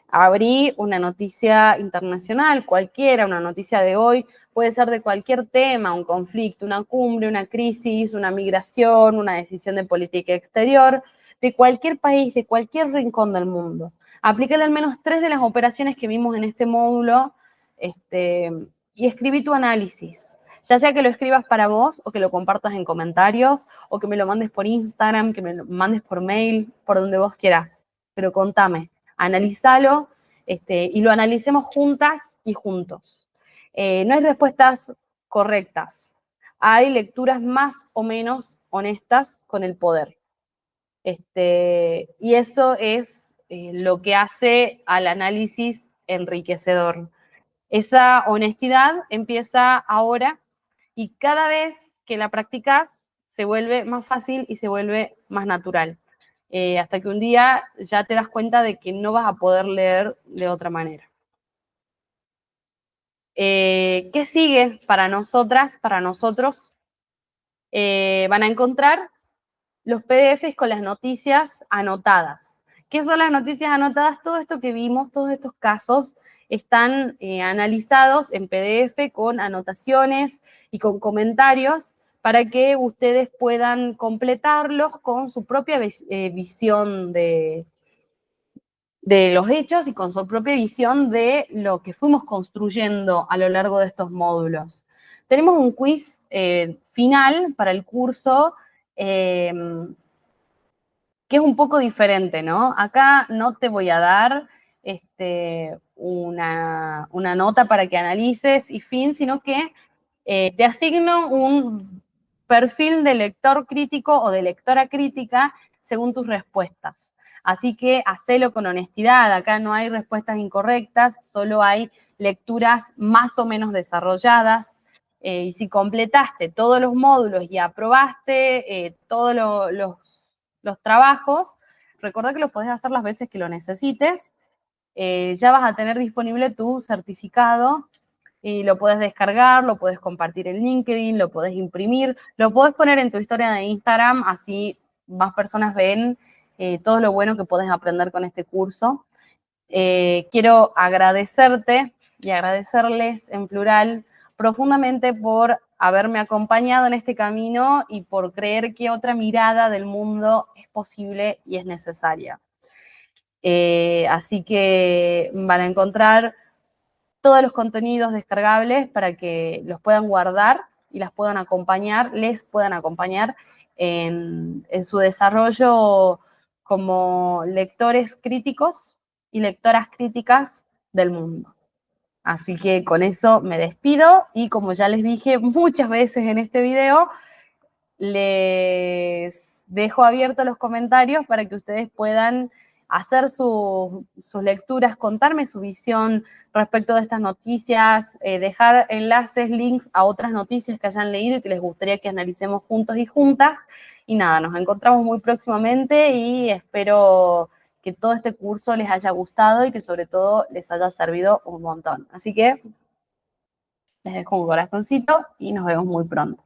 Abrí una noticia internacional, cualquiera, una noticia de hoy, puede ser de cualquier tema, un conflicto, una cumbre, una crisis, una migración, una decisión de política exterior, de cualquier país, de cualquier rincón del mundo. Aplícale al menos 3 de las operaciones que vimos en este módulo y escribí tu análisis. Ya sea que lo escribas para vos o que lo compartas en comentarios o que me lo mandes por Instagram, que me lo mandes por mail, por donde vos quieras. Pero contame, analízalo y lo analicemos juntas y juntos. No hay respuestas correctas. Hay lecturas más o menos honestas con el poder. Y eso es lo que hace al análisis enriquecedor. Esa honestidad empieza ahora y cada vez que la practicas se vuelve más fácil y se vuelve más natural. Hasta que un día ya te das cuenta de que no vas a poder leer de otra manera. ¿Qué sigue para nosotras, para nosotros? Van a encontrar los PDFs con las noticias anotadas. ¿Qué son las noticias anotadas? Todo esto que vimos, todos estos casos, están analizados en PDF con anotaciones y con comentarios para que ustedes puedan completarlos con su propia visión de los hechos y con su propia visión de lo que fuimos construyendo a lo largo de estos módulos. Tenemos un quiz final para el curso que es un poco diferente, ¿no? Acá no te voy a dar una nota para que analices y fin, sino que te asigno un perfil de lector crítico o de lectora crítica según tus respuestas. Así que hacelo con honestidad. Acá no hay respuestas incorrectas, solo hay lecturas más o menos desarrolladas. Y si completaste todos los módulos y aprobaste todos los trabajos, recordá que los podés hacer las veces que lo necesites. Ya vas a tener disponible tu certificado y lo puedes descargar, lo puedes compartir en LinkedIn, lo puedes imprimir, lo puedes poner en tu historia de Instagram, así más personas ven todo lo bueno que podés aprender con este curso. Quiero agradecerte y agradecerles en plural profundamente por haberme acompañado en este camino y por creer que otra mirada del mundo es posible y es necesaria. Así que van a encontrar todos los contenidos descargables para que los puedan guardar y las puedan acompañar, les puedan acompañar en su desarrollo como lectores críticos y lectoras críticas del mundo. Así que con eso me despido y como ya les dije muchas veces en este video, les dejo abiertos los comentarios para que ustedes puedan hacer sus lecturas, contarme su visión respecto de estas noticias, dejar enlaces, links a otras noticias que hayan leído y que les gustaría que analicemos juntos y juntas. Y nada, nos encontramos muy próximamente y espero que todo este curso les haya gustado y que sobre todo les haya servido un montón. Así que les dejo un corazoncito y nos vemos muy pronto.